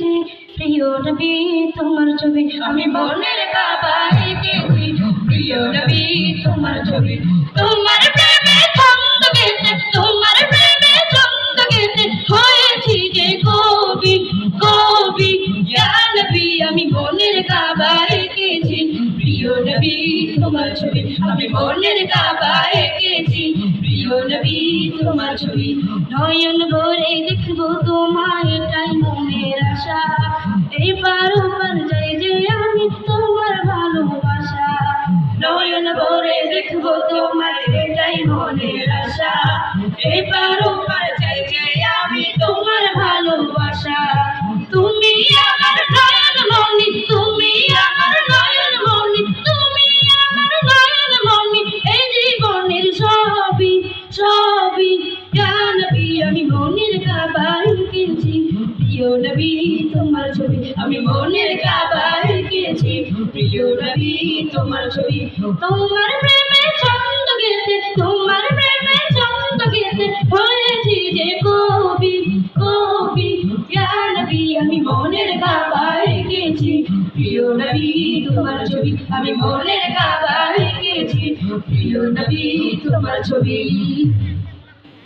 যে প্রিয় নবী তোমার ছবি, আমি মনের কাবায় এঁকেছি প্রিয় নবী তোমার ছবি। তোমার প্রেমে ছন্দ গেতে, তোমার প্রেমে ছন্দ গেতে হয়েছি যে কবি কবি। ইয়া নবী আমি মনের কাবায় এঁকেছি প্রিয় নবী তোমার ছবি, আমি মনের কাবায় এঁকেছি প্রিয় নবী তোমার ছবি। নয়ন ভরে দেখবো তোমায় এটাই মনের আশা, এবার ওপার যাই যে আমি তোমার ভালোবাসা। নয়ন ভরে দেখবো তোমায় এটাই মনের আশা, এবার ওপার যাই যে আমি তোমার ভালোবাসা। তুমি আমার নয়ন মনি, তুমি আমার নয়ন মনি, তুমি আমার নয়ন মনি, এই জীবনের সবই সবই। ইয়া নবী আমি মনের কাবায় এঁকেছি প্রিয় নবী তোমার ছবি, আমি মনের কাবায় এঁকেছি প্রিয় নবী তোমার ছবি। তোমার প্রেমে ছন্দ গেতে, তোমার প্রেমে ছন্দ গেতে হয়েছি যে কবি কবি। ইয়া নবী আমি মনের কাবায় এঁকেছি প্রিয় নবী তোমার ছবি, আমি মনের কাবায় এঁকেছি প্রিয় নবী তোমার ছবি।